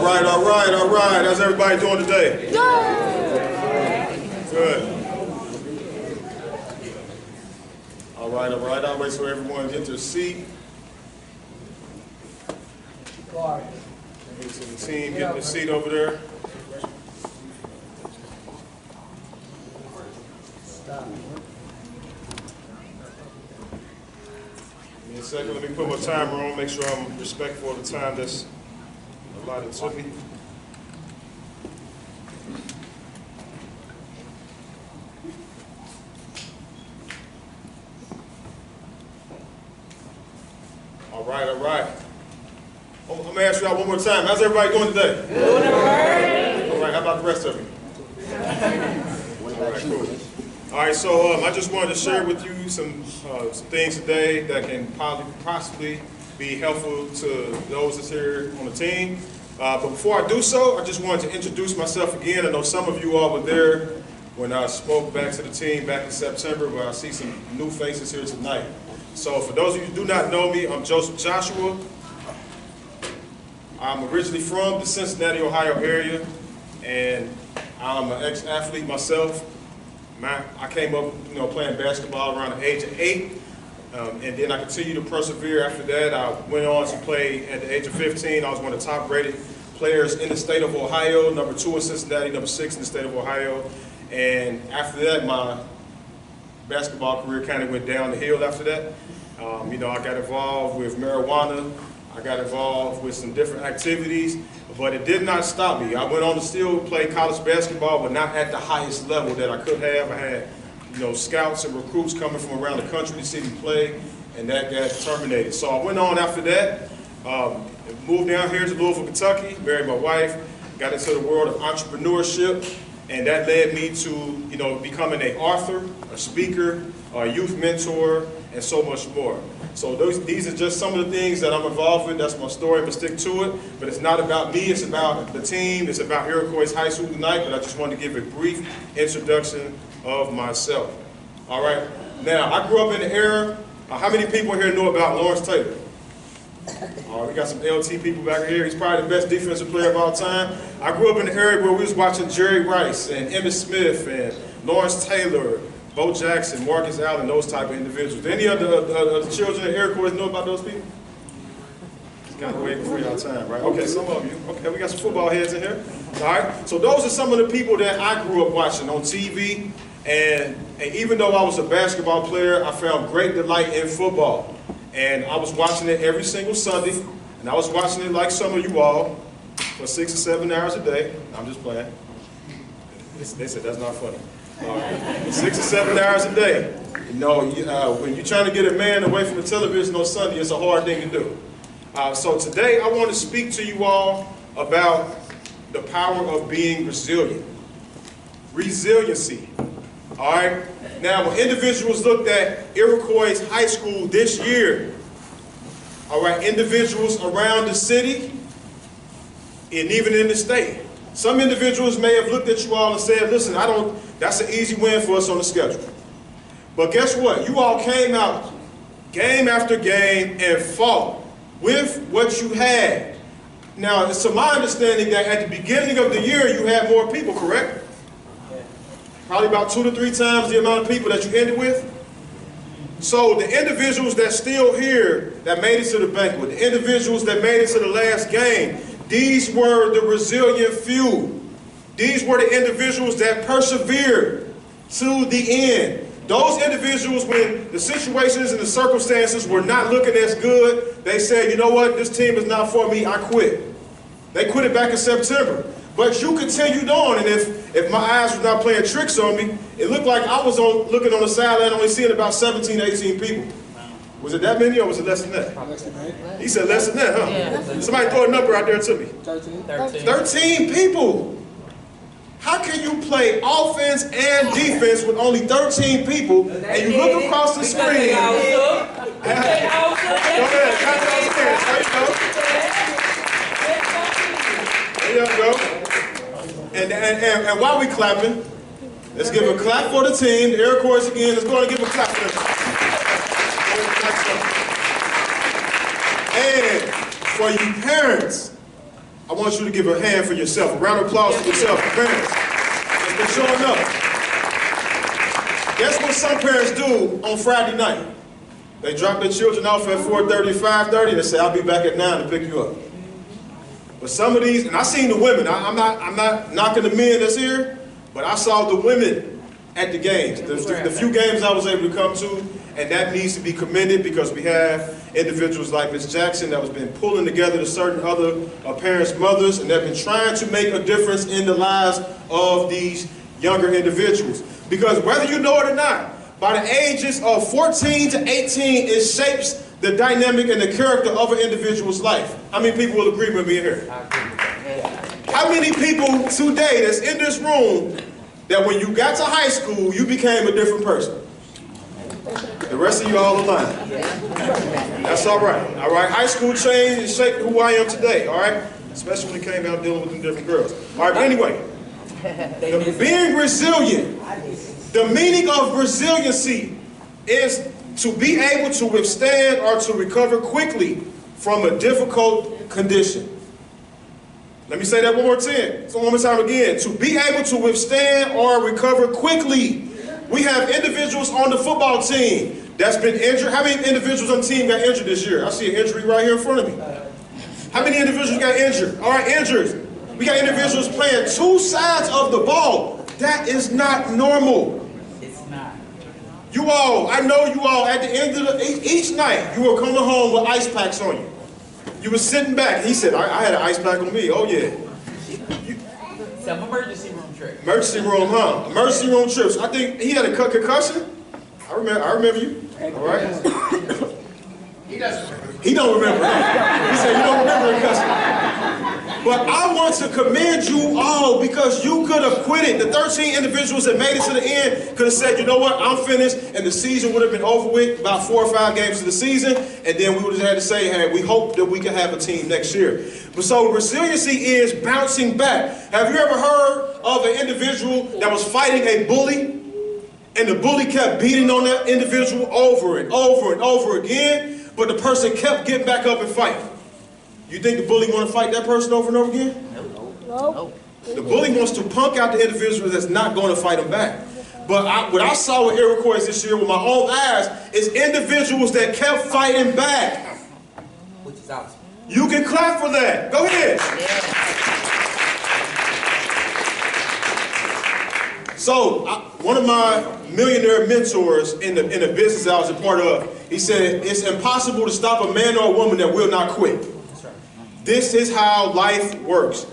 All right. How's everybody doing today? Good. All right. I'll wait for everyone to get their seat. Wait till the team get their seat over there. Give me a second. Let me put my timer on. Make sure I'm respectful of the time that's allotted to me. All right. I'm going to ask you all one more time. How's everybody doing today? Good. All right, how about the rest of you? All right, cool. All right, so I just wanted to share with you some things today that can possibly be helpful to those that's here on the team. But before I do so, I just wanted to introduce myself again. I know some of you all were there when I spoke back to the team back in September, but I see some new faces here tonight. So for those of you who do not know me, I'm Joseph Joshua. I'm originally from the Cincinnati, Ohio area, and I'm an ex-athlete myself. I came up, playing basketball around the age of 8, and then I continued to persevere after that. I went on to play at the age of 15. I was one of the top-rated players in the state of Ohio, number 2 in Cincinnati, number 6 in the state of Ohio. And after that, my basketball career kind of went down the hill after that. I got involved with marijuana. I got involved with some different activities, but it did not stop me. I went on to still play college basketball, but not at the highest level that I could have. I had, scouts and recruits coming from around the country to see me play, and that got terminated. So I went on after that, moved down here to Louisville, Kentucky, married my wife, got into the world of entrepreneurship, and that led me to, becoming an author, a speaker, a youth mentor, and so much more. So these are just some of the things that I'm involved with. That's my story. I'm going to stick to it. But it's not about me. It's about the team. It's about Iroquois High School tonight. But I just wanted to give a brief introduction of myself. All right. Now, I grew up in the era. How many people here know about Lawrence Taylor? All right, we got some LT people back here. He's probably the best defensive player of all time. I grew up in the area where we was watching Jerry Rice and Emmitt Smith and Lawrence Taylor, Bo Jackson, Marcus Allen, those type of individuals. Do any other children at Iroquois know about those people? It's kind of waiting for your time, right? Okay, some of you. Okay, we got some football heads in here. All right, so those are some of the people that I grew up watching on TV. And even though I was a basketball player, I found great delight in football. And I was watching it every single Sunday. And I was watching it like some of you all for 6 or 7 hours a day. I'm just playing. They said that's not funny. 6 or 7 hours a day. When you're trying to get a man away from the television on Sunday, it's a hard thing to do. So today I want to speak to you all about the power of being resilient. Resiliency. All right? Now, when individuals looked at Iroquois High School this year, all right, individuals around the city and even in the state, some individuals may have looked at you all and said, listen, that's an easy win for us on the schedule. But guess what? You all came out game after game and fought with what you had. Now, it's to my understanding that at the beginning of the year, you had more people, correct? Probably about 2 to 3 times the amount of people that you ended with. So the individuals that's still here, that made it to the banquet, the individuals that made it to the last game, these were the resilient few. These were the individuals that persevered to the end. Those individuals, when the situations and the circumstances were not looking as good, they said, you know what, this team is not for me, I quit. They quit it back in September. But you continued on, and if my eyes was not playing tricks on me, it looked like I was looking on the sideline only seeing about 17, 18 people. Was it that many or was it less than that? He said less than that, huh? Yeah. Somebody throw a number out there to me. 13 people. How can you play offense and defense with only 13 people and you look across the screen? Go ahead, there you go. And while we clapping, let's give a clap for the team. The Iroquois again. Let's go and give a clap for them. And for you parents, I want you to give a hand for yourself. A round of applause for yourself, parents. It's been showing up. Guess what some parents do on Friday night? They drop their children off at 4:30, 5:30, and they say, I'll be back at 9 to pick you up. But some of these, and I seen the women, I'm not knocking the men that's here, but I saw the women at the games. The few games I was able to come to, and that needs to be commended because we have individuals like Ms. Jackson that has been pulling together to certain other parents' mothers, and they've been trying to make a difference in the lives of these younger individuals. Because whether you know it or not, by the ages of 14 to 18, it shapes the dynamic and the character of an individual's life. How many people will agree with me here? How many people today that's in this room that when you got to high school, you became a different person? The rest of you all aligned. That's all right. All right. High school changed and shaped who I am today. All right. Especially when it came out dealing with them different girls. All right. But anyway, being resilient. The meaning of resiliency is to be able to withstand or to recover quickly from a difficult condition. Let me say that one more time. So one more time again. To be able to withstand or recover quickly. We have individuals on the football team that's been injured. How many individuals on the team got injured this year? I see an injury right here in front of me. How many individuals got injured? All right, injuries. We got individuals playing two sides of the ball. That is not normal. It's not. You all, I know you all, at the end of each night, you were coming home with ice packs on you. You were sitting back. He said, I had an ice pack on me. Oh, yeah. Some emergency room trip. Emergency room, huh? Emergency room trips. I think he had a concussion. I remember you. All right. He doesn't remember. He don't remember. He said you don't remember a concussion. But I want to commend you all because you could have quit it. The 13 individuals that made it to the end could have said, you know what, I'm finished, and the season would have been over with about 4 or 5 games of the season, and then we would have had to say, hey, we hope that we can have a team next year. But so resiliency is bouncing back. Have you ever heard of an individual that was fighting a bully, and the bully kept beating on that individual over and over and over again, but the person kept getting back up and fighting? You think the bully want to fight that person over and over again? No. The bully wants to punk out the individual that's not going to fight him back. But what I saw with Iroquois this year with my own eyes is individuals that kept fighting back. Which is awesome. You can clap for that. Go ahead. Yeah. So one of my millionaire mentors in the business I was a part of, he said, it's impossible to stop a man or a woman that will not quit. This is how life works.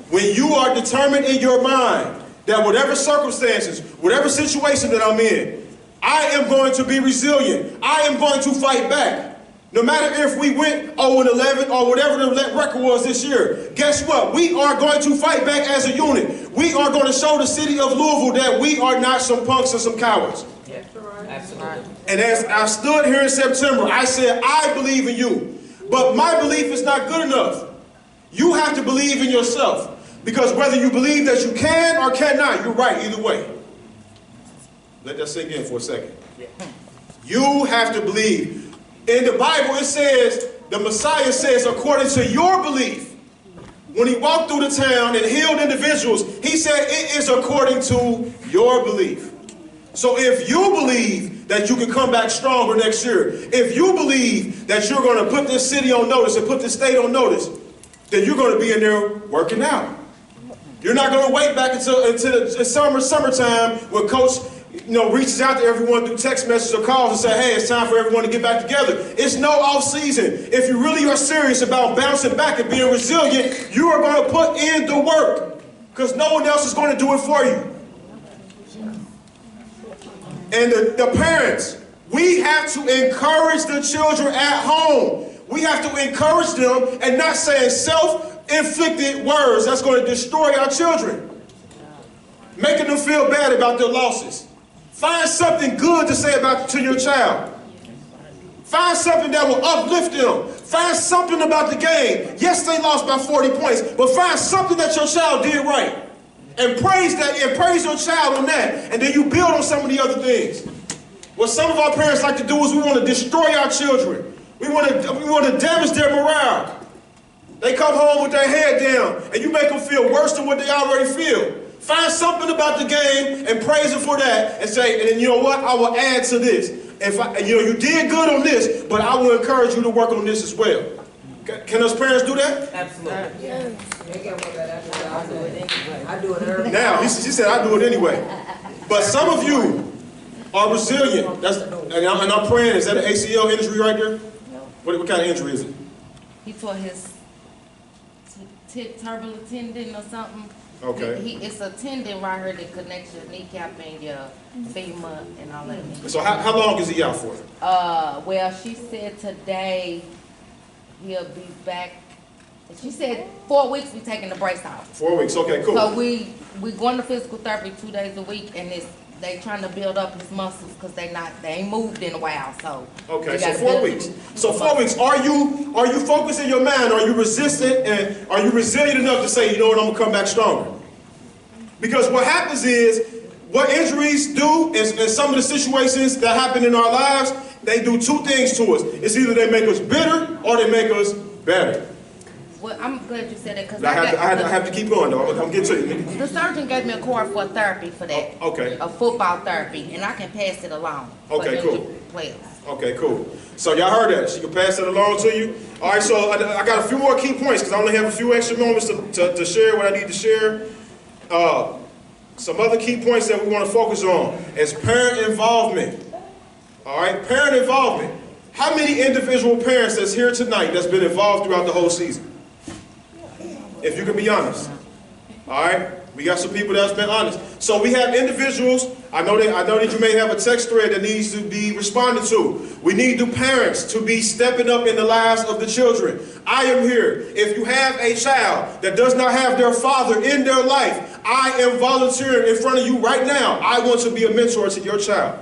When you are determined in your mind that whatever circumstances, whatever situation that I'm in, I am going to be resilient. I am going to fight back. No matter if we went 0-11 or whatever the record was this year, guess what? We are going to fight back as a unit. We are going to show the city of Louisville that we are not some punks and some cowards. Yeah, absolutely. And as I stood here in September, I said, I believe in you. But my belief is not good enough. You have to believe in yourself. Because whether you believe that you can or cannot, you're right either way. Let that sink in for a second. You have to believe. In the Bible, it says, the Messiah says, according to your belief, when he walked through the town and healed individuals, he said, it is according to your belief. So if you believe that you can come back stronger next year, if you believe that you're going to put this city on notice and put this state on notice, then you're going to be in there working out. You're not going to wait back until the summertime when Coach reaches out to everyone through text messages or calls and say, hey, it's time for everyone to get back together. It's no off season. If you really are serious about bouncing back and being resilient, you are going to put in the work because no one else is going to do it for you. And the parents, we have to encourage the children at home. We have to encourage them and not say self-inflicted words that's going to destroy our children. Making them feel bad about their losses. Find something good to say to your child. Find something that will uplift them. Find something about the game. Yes, they lost by 40 points, but find something that your child did right. And praise that, and praise your child on that. And then you build on some of the other things. What some of our parents like to do is we want to destroy our children. We want to damage their morale. They come home with their head down, and you make them feel worse than what they already feel. Find something about the game and praise it for that, and say, and then you know what? I will add to this. If you did good on this, but I will encourage you to work on this as well. Can us parents do that? Absolutely. Yeah. I do it every Now, she said I do it anyway. But some of you are resilient. And I'm praying. Is that an ACL injury right there? What kind of injury is it? He tore his turbulent tendon or something. Okay. It's a tendon right here that connects your kneecap and your femur and all that. So how long is he out for? Well, she said today he'll be back. She said 4 weeks we taking the brace off. 4 weeks. Okay, cool. So we going to physical therapy 2 days a week, and they trying to build up his muscles because they ain't moved in a while. So okay, so 4 weeks. So 4 weeks. Are you focusing your mind? Are you resistant and are you resilient enough to say, you know what, I'm gonna come back stronger? Because what happens is, what injuries do, and some of the situations that happen in our lives, they do two things to us. It's either they make us bitter or they make us better. Well, I'm glad you said that because I have to keep going though. I'm getting to you. The surgeon gave me a card for therapy for that. Oh, okay. A football therapy, and I can pass it along. Okay, for cool. players. Okay, cool. So y'all heard that. She can pass it along to you. All right, so I got a few more key points because I only have a few extra moments to share what I need to share. Some other key points that we want to focus on is parent involvement. All right, parent involvement. How many individual parents that's here tonight that's been involved throughout the whole season? If you can be honest. All right, we got some people that's been honest. So we have individuals. I know that you may have a text thread that needs to be responded to. We need the parents to be stepping up in the lives of the children. I am here. If you have a child that does not have their father in their life, I am volunteering in front of you right now. I want to be a mentor to your child.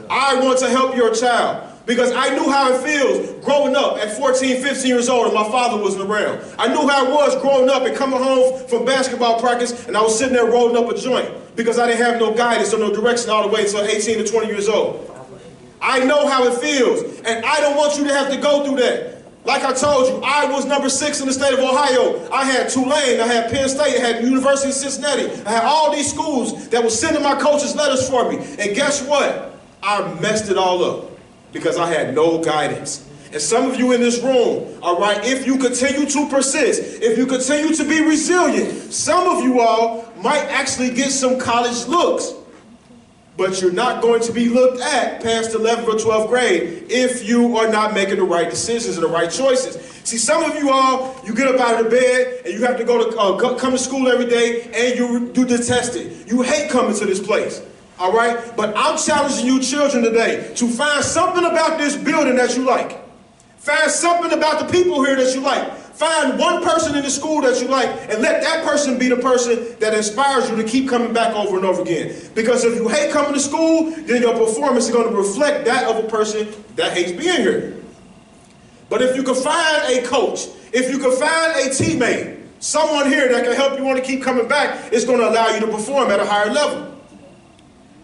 I want to help your child. Because I knew how it feels growing up at 14, 15 years old and my father wasn't around. I knew how it was growing up and coming home from basketball practice and I was sitting there rolling up a joint because I didn't have no guidance or no direction all the way until 18 to 20 years old. I know how it feels, and I don't want you to have to go through that. Like I told you, I was number 6 in the state of Ohio. I had Tulane, I had Penn State, I had University of Cincinnati. I had all these schools that were sending my coaches letters for me. And guess what? I messed it all up. Because I had no guidance. And some of you in this room, all right, if you continue to persist, if you continue to be resilient, some of you all might actually get some college looks. But you're not going to be looked at past 11th or 12th grade if you are not making the right decisions and the right choices. See, some of you all, you get up out of the bed and you have to come to school every day and you detest it. You hate coming to this place. All right? But I'm challenging you children today to find something about this building that you like. Find something about the people here that you like. Find one person in the school that you like and let that person be the person that inspires you to keep coming back over and over again. Because if you hate coming to school, then your performance is going to reflect that of a person that hates being here. But if you can find a coach, if you can find a teammate, someone here that can help you want to keep coming back, it's going to allow you to perform at a higher level.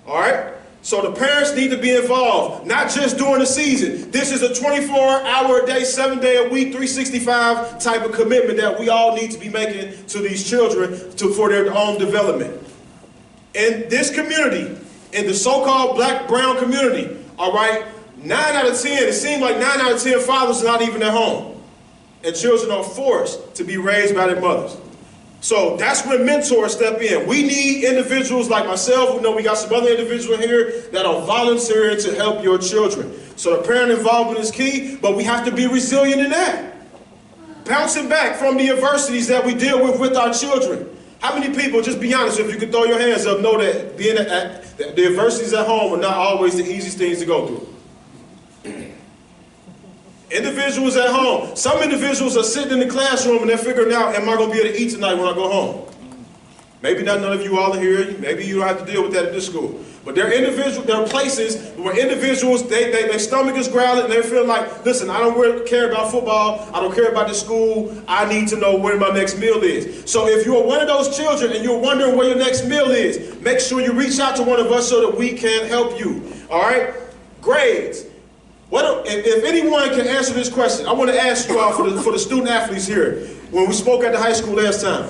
All right? So the parents need to be involved, not just during the season. This is a 24-hour-a-day, 7-day-a-week, 365 type of commitment that we all need to be making to these children for their own development. In this community, in the so-called black-brown community, all right, 9 out of 10, it seems like 9 out of 10 fathers are not even at home. And children are forced to be raised by their mothers. So that's when mentors step in. We need individuals like myself. We know we got some other individuals here that are volunteering to help your children. So the parent involvement is key, but we have to be resilient in that. Bouncing back from the adversities that we deal with our children. How many people, just be honest, if you can throw your hands up, know that the adversities at home are not always the easiest things to go through. Individuals at home. Some individuals are sitting in the classroom and they're figuring out, am I going to be able to eat tonight when I go home? Maybe not none of you all are here. Maybe you don't have to deal with that at this school. But there are places where individuals, their stomach is growling and they feel like, listen, I don't really care about football. I don't care about the school. I need to know where my next meal is. So if you're one of those children and you're wondering where your next meal is, make sure you reach out to one of us so that we can help you. All right? Grades. If anyone can answer this question, I want to ask you all for the student athletes here. when we spoke at the high school last time,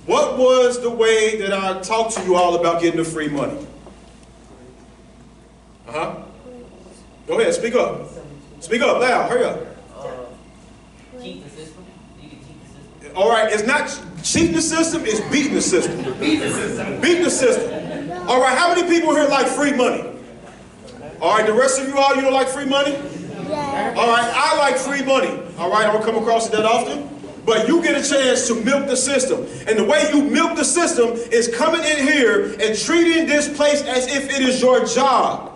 what was the way that I talked to you all about getting the free money? Go ahead, speak up. Speak up, loud, hurry up. Cheat the system. You can cheat the system. All right, it's not cheating the system, it's beating the system. Beat the system. Beating the system. All right, how many people here like free money? All right, the rest of you all, you don't like free money? Yeah. All right, I like free money. All right, I don't come across it that often. But you get a chance to milk the system. And the way you milk the system is coming in here and treating this place as if it is your job.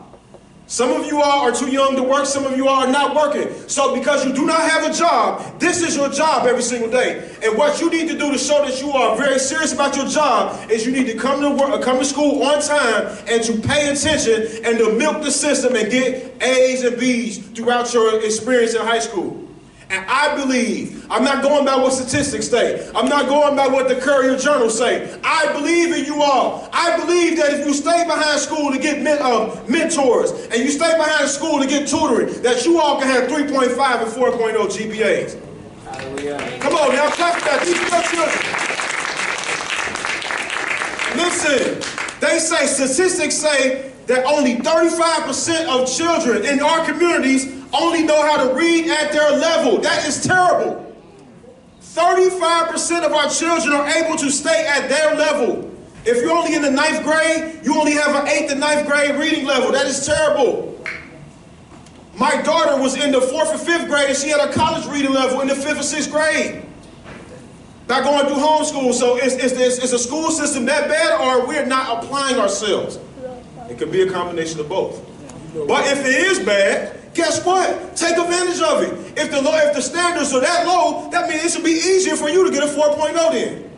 Some of you all are too young to work. Some of you all are not working. So because you do not have a job, this is your job every single day. And what you need to do to show that you are very serious about your job is you need to come to work, come to school on time and to pay attention and to milk the system and get A's and B's throughout your experience in high school. And I believe, I'm not going by what statistics say. I'm not going by what the Courier Journal say. I believe in you all. I believe that if you stay behind school to get mentors and you stay behind school to get tutoring, that you all can have 3.5 and 4.0 GPAs. Hallelujah. Come on now, clap for that. These are your children. Listen, they say, statistics say that only 35% of children in our communities only know how to read at their level. That is terrible. 35% of our children are able to stay at their level. If you're only in the 9th grade, you only have an 8th and 9th grade reading level. That is terrible. My daughter was in the 4th and 5th grade and she had a college reading level in the 5th and 6th grade. Not going through homeschool. So is a school system that bad, or we're not applying ourselves? It could be a combination of both. But if it is bad, guess what? Take advantage of it. If the standards are that low, that means it should be easier for you to get a 4.0 then.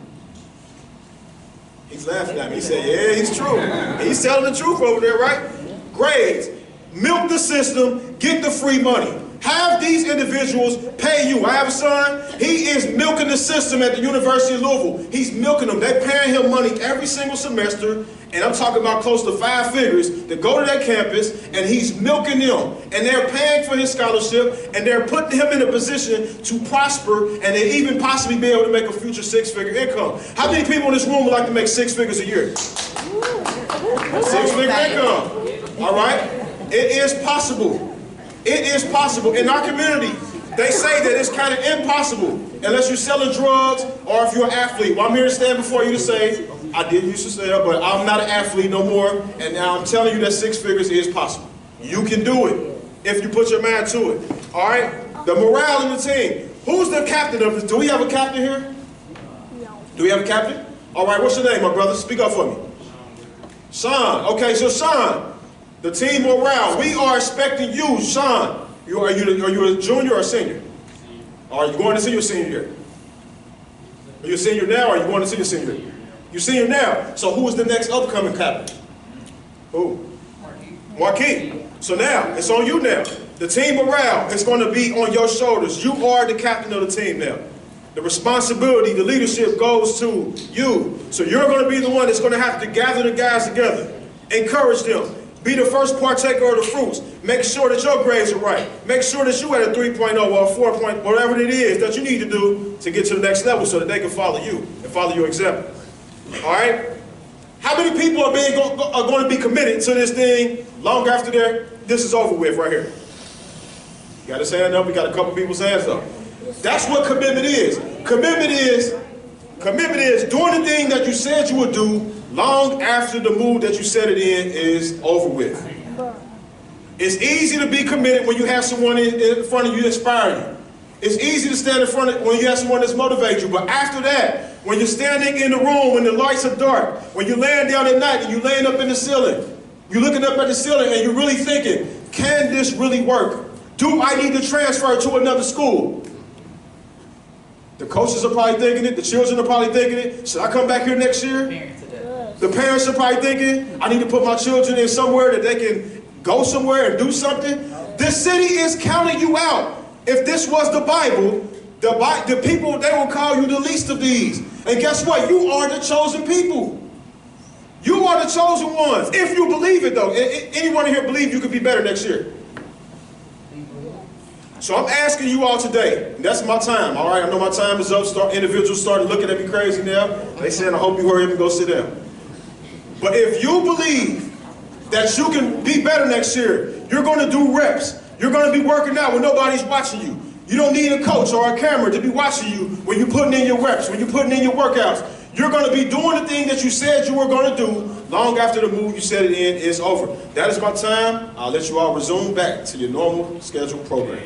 He's laughing at me. He said, yeah, he's true. He's telling the truth over there, right? Grades. Milk the system. Get the free money. Have these individuals pay you. I have a son. He is milking the system at the University of Louisville. He's milking them. They're paying him money every single semester. And I'm talking about close to 5 figures to go to that campus, and he's milking them. And they're paying for his scholarship, and they're putting him in a position to prosper, and they even possibly be able to make a future 6-figure income. How many people in this room would like to make 6 figures a year? 6-figure income. All right? It is possible. It is possible. In our community, they say that it's kind of impossible unless you're selling drugs or if you're an athlete. Well, I'm here to stand before you to say, I did used to sell, but I'm not an athlete no more, and now I'm telling you that 6 figures is possible. You can do it if you put your mind to it. All right? The morale in the team. Who's the captain of this? Do we have a captain here? No. Do we have a captain? All right, what's your name, my brother? Speak up for me. Sean. Okay, so Sean, the team morale. We are expecting you, Sean. Are you a junior or a senior? Are you going to senior or senior year? Are you a senior now or are you going to senior year? You're senior now. So who is the next upcoming captain? Who? Marquis. So now, it's on you now. The team morale is going to be on your shoulders. You are the captain of the team now. The responsibility, the leadership goes to you. So you're going to be the one that's going to have to gather the guys together. Encourage them. Be the first partaker of the fruits. Make sure that your grades are right. Make sure that you at a 3.0 or a 4. Whatever it is that you need to do to get to the next level so that they can follow you and follow your example. All right? How many people are going to be committed to this thing long after this is over with right here? You got his hand up. We got a couple people's hands up. That's what commitment is. Commitment is doing the thing that you said you would do long after the mood that you set it in is over with. It's easy to be committed when you have someone in front of you inspiring you. It's easy to stand in front of when you have someone that's motivates you. But after that, when you're standing in the room, when the lights are dark, when you're laying down at night and you're laying up in the ceiling, you're looking up at the ceiling and you're really thinking, can this really work? Do I need to transfer to another school? The coaches are probably thinking it. The children are probably thinking it. Should I come back here next year? The parents are probably thinking, I need to put my children in somewhere that they can go somewhere and do something. The city is counting you out. If this was the Bible, the people, they will call you the least of these. And guess what? You are the chosen people. You are the chosen ones. If you believe it, though. Anyone here believe you could be better next year? So I'm asking you all today, and that's my time, all right? I know my time is up. Individuals started looking at me crazy now. They saying, I hope you hurry up and go sit down. But if you believe that you can be better next year, you're going to do reps. You're going to be working out when nobody's watching you. You don't need a coach or a camera to be watching you when you're putting in your reps, when you're putting in your workouts. You're going to be doing the thing that you said you were going to do long after the move you set it in is over. That is my time. I'll let you all resume back to your normal scheduled program.